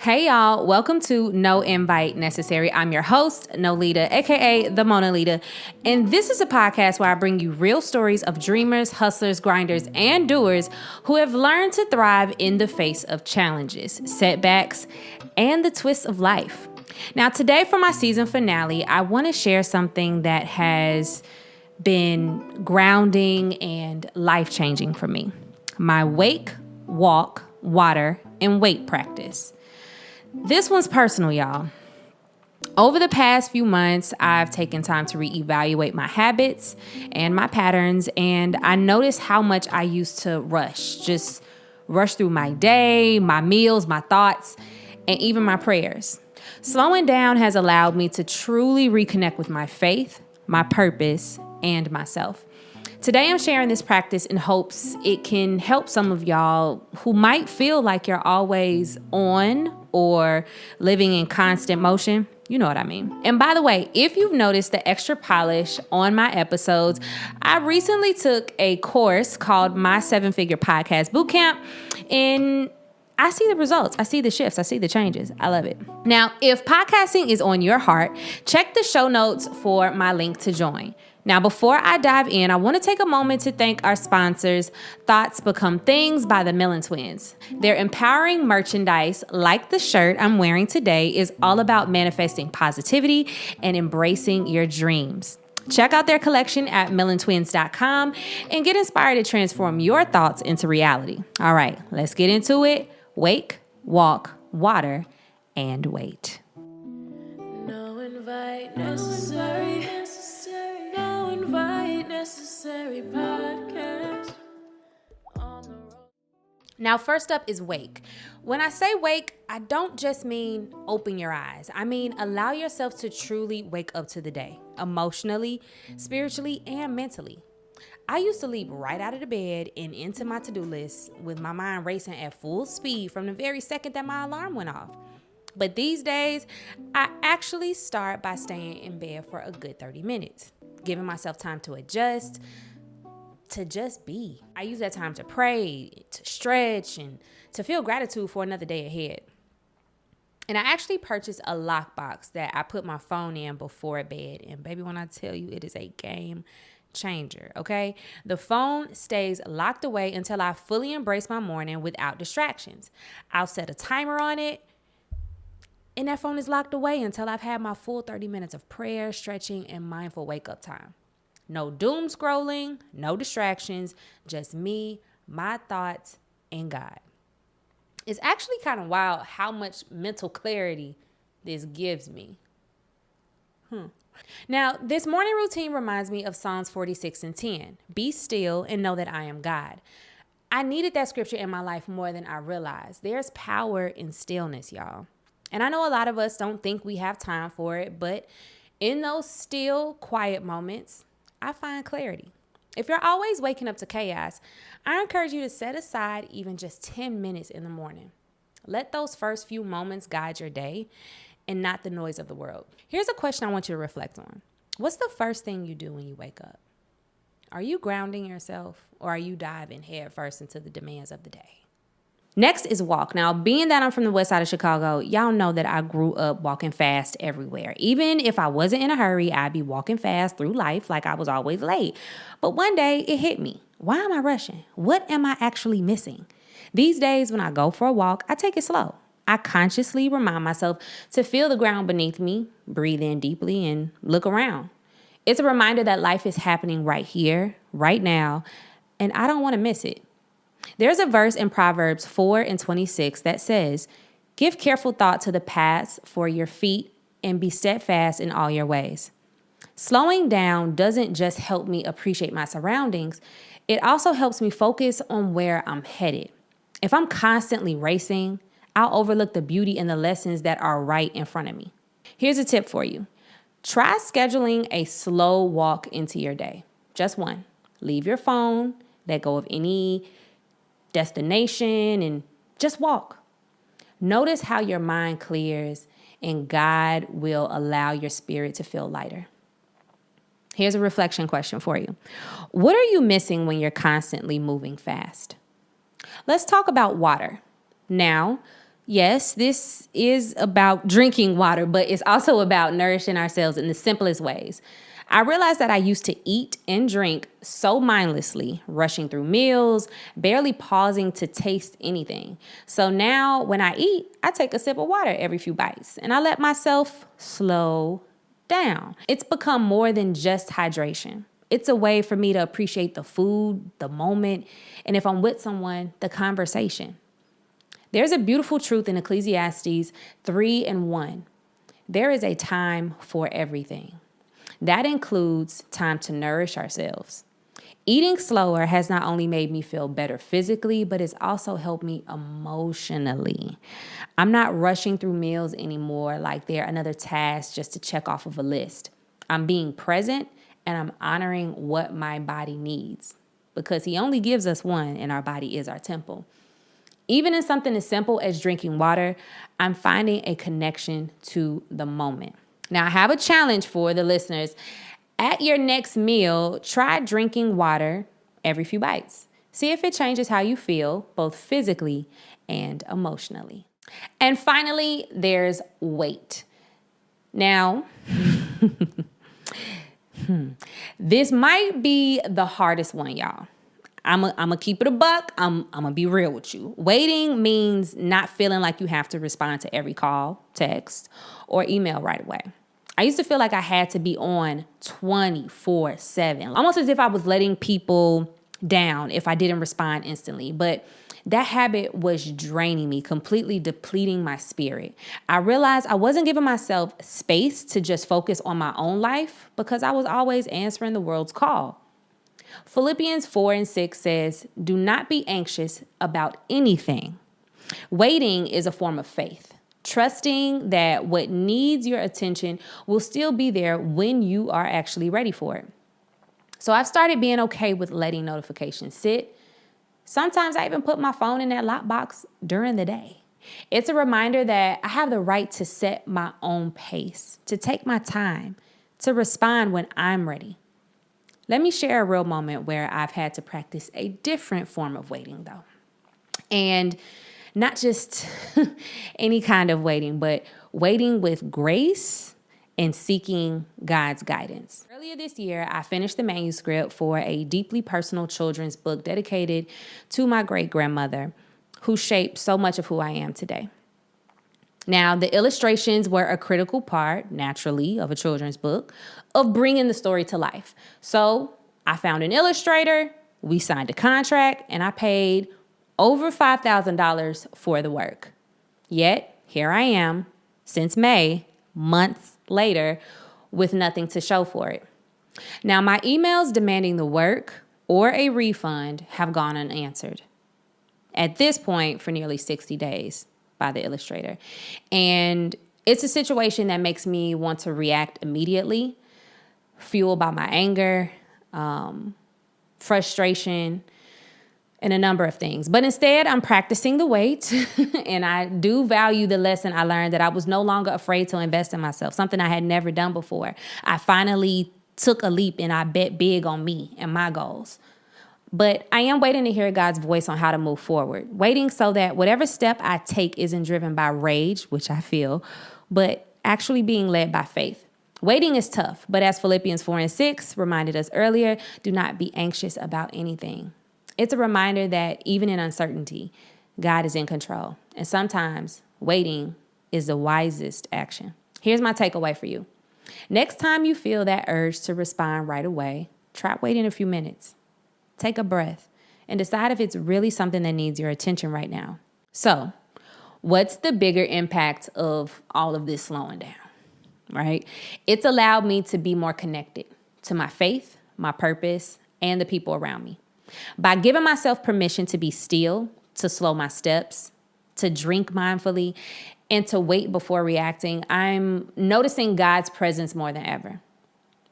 Hey y'all, welcome to No Invite Necessary. I'm your host, Nolita, aka the Mona Lita, and this is a podcast where I bring you real stories of dreamers, hustlers, grinders, and doers who have learned to thrive in the face of challenges, setbacks, and the twists of life. Now, today for my season finale, I want to share something that has been grounding and life-changing for me. My wake, walk, water, and weight practice. This one's personal, y'all. Over the past few months, I've taken time to reevaluate my habits and my patterns, and I noticed how much I used to just rush through my day, my meals, my thoughts, and even my prayers. Slowing down has allowed me to truly reconnect with my faith, my purpose, and myself. Today, I'm sharing this practice in hopes it can help some of y'all who might feel like you're always on or living in constant motion. You know what I mean. And by the way, if you've noticed the extra polish on my episodes, I recently took a course called My 7-Figure Podcast Bootcamp, and I see the results. I see the shifts. I see the changes. I love it. Now, if podcasting is on your heart, check the show notes for my link to join. Now, before I dive in, I want to take a moment to thank our sponsors, Thoughts Become Things by the Millen Twins. Their empowering merchandise, like the shirt I'm wearing today, is all about manifesting positivity and embracing your dreams. Check out their collection at millentwins.com and get inspired to transform your thoughts into reality. All right, let's get into it. Wake, walk, water, and wait. No invite necessary. No invite necessary podcast. On the road. Now, first up is wake. When I say wake, I don't just mean open your eyes. I mean, allow yourself to truly wake up to the day, emotionally, spiritually, and mentally. I used to leap right out of the bed and into my to-do list with my mind racing at full speed from the very second that my alarm went off. But these days, I actually start by staying in bed for a good 30 minutes, giving myself time to adjust, to just be. I use that time to pray, to stretch, and to feel gratitude for another day ahead. And I actually purchased a lockbox that I put my phone in before bed. And baby, when I tell you, it is a game changer, okay? The phone stays locked away until I fully embrace my morning without distractions. I'll set a timer on it, and that phone is locked away until I've had my full 30 minutes of prayer, stretching, and mindful wake-up time. No doom scrolling, no distractions, just me, my thoughts, and God. It's actually kind of wild how much mental clarity this gives me. Now, this morning routine reminds me of Psalms 46:10. Be still and know that I am God. I needed that scripture in my life more than I realized. There's power in stillness, y'all. And I know a lot of us don't think we have time for it, but in those still, quiet moments, I find clarity. If you're always waking up to chaos, I encourage you to set aside even just 10 minutes in the morning. Let those first few moments guide your day and not the noise of the world. Here's a question I want you to reflect on. What's the first thing you do when you wake up? Are you grounding yourself, or are you diving headfirst into the demands of the day? Next is walk. Now, being that I'm from the west side of Chicago, y'all know that I grew up walking fast everywhere. Even if I wasn't in a hurry, I'd be walking fast through life like I was always late. But one day it hit me. Why am I rushing? What am I actually missing? These days when I go for a walk, I take it slow. I consciously remind myself to feel the ground beneath me, breathe in deeply, and look around. It's a reminder that life is happening right here, right now, and I don't want to miss it. There's a verse in Proverbs 4:26 that says, "Give careful thought to the paths for your feet and be steadfast in all your ways." Slowing down doesn't just help me appreciate my surroundings. It also helps me focus on where I'm headed. If I'm constantly racing, I'll overlook the beauty and the lessons that are right in front of me. Here's a tip for you. Try scheduling a slow walk into your day. Just one. Leave your phone, let go of any destination, and just walk. Notice how your mind clears, and God will allow your spirit to feel lighter. Here's a reflection question for you. What are you missing when you're constantly moving fast? Let's talk about water. Now, Yes, this is about drinking water, but it's also about nourishing ourselves in the simplest ways. I realized that I used to eat and drink so mindlessly, rushing through meals, barely pausing to taste anything. So now when I eat, I take a sip of water every few bites and I let myself slow down. It's become more than just hydration. It's a way for me to appreciate the food, the moment, and if I'm with someone, the conversation. There's a beautiful truth in Ecclesiastes 3:1. There is a time for everything. That includes time to nourish ourselves. Eating slower has not only made me feel better physically, but it's also helped me emotionally. I'm not rushing through meals anymore like they're another task just to check off of a list. I'm being present and I'm honoring what my body needs because he only gives us one and our body is our temple. Even in something as simple as drinking water, I'm finding a connection to the moment. Now, I have a challenge for the listeners. At your next meal, try drinking water every few bites. See if it changes how you feel, both physically and emotionally. And finally, there's weight. Now, this might be the hardest one, y'all. I'm going to keep it a buck. I'm going to be real with you. Waiting means not feeling like you have to respond to every call, text, or email right away. I used to feel like I had to be on 24/7, almost as if I was letting people down if I didn't respond instantly. But that habit was draining me, completely depleting my spirit. I realized I wasn't giving myself space to just focus on my own life because I was always answering the world's call. Philippians 4:6 says, "Do not be anxious about anything." Waiting is a form of faith, trusting that what needs your attention will still be there when you are actually ready for it. So I've started being okay with letting notifications sit. Sometimes I even put my phone in that lockbox during the day. It's a reminder that I have the right to set my own pace, to take my time, to respond when I'm ready. Let me share a real moment where I've had to practice a different form of waiting, though. And not just any kind of waiting, but waiting with grace and seeking God's guidance. Earlier this year, I finished the manuscript for a deeply personal children's book dedicated to my great-grandmother, who shaped so much of who I am today. Now, the illustrations were a critical part, naturally, of a children's book, of bringing the story to life. So I found an illustrator, we signed a contract, and I paid over $5,000 for the work. Yet, here I am, since May, months later, with nothing to show for it. Now, my emails demanding the work or a refund have gone unanswered. At this point, for nearly 60 days. By the illustrator. And it's a situation that makes me want to react immediately, fueled by my anger, frustration, and a number of things. But instead, I'm practicing the wait, and I do value the lesson I learned that I was no longer afraid to invest in myself, something I had never done before. I finally took a leap, and I bet big on me and my goals. But I am waiting to hear God's voice on how to move forward, waiting so that whatever step I take isn't driven by rage, which I feel, but actually being led by faith. Waiting is tough, but as Philippians 4:6 reminded us earlier, do not be anxious about anything. It's a reminder that even in uncertainty, God is in control. And sometimes waiting is the wisest action. Here's my takeaway for you. Next time you feel that urge to respond right away, try waiting a few minutes. Take a breath and decide if it's really something that needs your attention right now. So, what's the bigger impact of all of this slowing down, right? It's allowed me to be more connected to my faith, my purpose, and the people around me. By giving myself permission to be still, to slow my steps, to drink mindfully, and to wait before reacting, I'm noticing God's presence more than ever.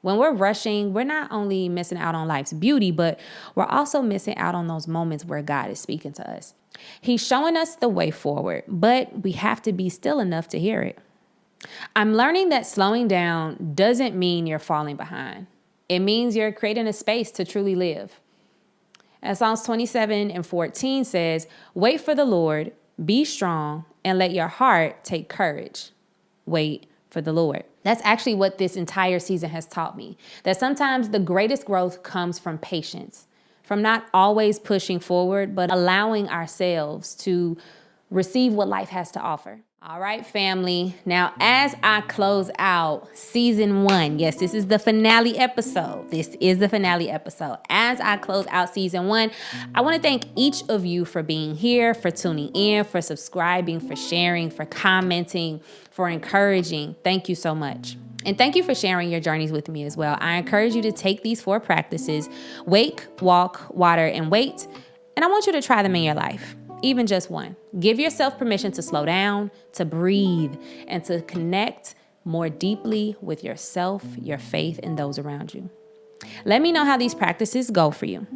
When we're rushing, we're not only missing out on life's beauty, but we're also missing out on those moments where God is speaking to us. He's showing us the way forward, but we have to be still enough to hear it. I'm learning that slowing down doesn't mean you're falling behind. It means you're creating a space to truly live. As Psalms 27:14 says, "Wait for the Lord, be strong, and let your heart take courage. Wait for the Lord. That's actually what this entire season has taught me, that sometimes the greatest growth comes from patience, from not always pushing forward, but allowing ourselves to receive what life has to offer. All right, family. Now, as I close out season 1, yes, this is the finale episode. This is the finale episode. As I close out season 1, I want to thank each of you for being here, for tuning in, for subscribing, for sharing, for commenting, for encouraging. Thank you so much. And thank you for sharing your journeys with me as well. I encourage you to take these 4 practices: wake, walk, water, and wait. And I want you to try them in your life. Even just one. Give yourself permission to slow down, to breathe, and to connect more deeply with yourself, your faith, and those around you. Let me know how these practices go for you.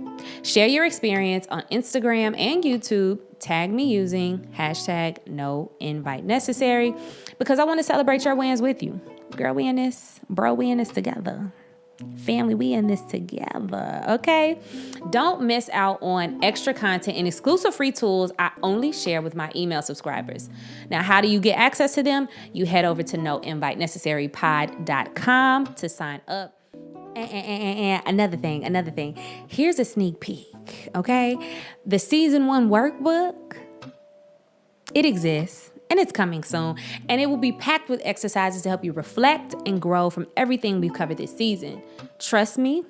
Share your experience on Instagram and YouTube. Tag me using #NoInviteNecessary because I want to celebrate your wins with you. Girl, we in this. Bro, we in this together. Family, we in this together, okay? Don't miss out on extra content and exclusive free tools I only share with my email subscribers. Now, how do you get access to them? You head over to noinvitenecessarypod.com to sign up. And another thing. Here's a sneak peek, okay? The season 1 workbook, it exists. And it's coming soon. And it will be packed with exercises to help you reflect and grow from everything we've covered this season. Trust me,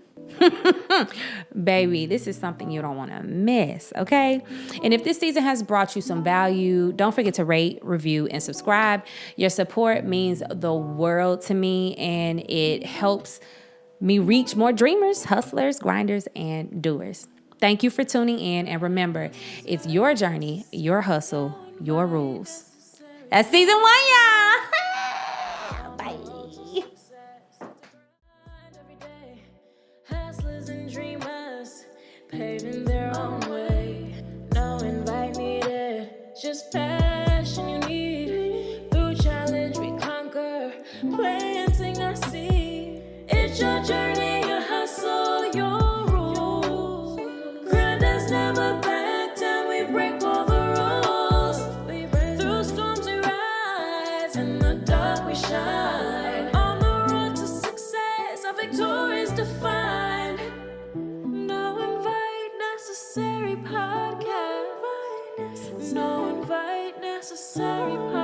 baby, this is something you don't want to miss, okay? And if this season has brought you some value, don't forget to rate, review, and subscribe. Your support means the world to me, and it helps me reach more dreamers, hustlers, grinders, and doers. Thank you for tuning in. And remember, it's your journey, your hustle, your rules. That's season 1, y'all. Bye. Hustlers and dreamers paving their own way. No invite needed, just passion you need. Through challenge we conquer, planting our seed. It's your journey, your hustle, your rules. Grinders never back down, we break all the shine. On the road to success, our victory is defined. No invite necessary podcast. No invite necessary podcast.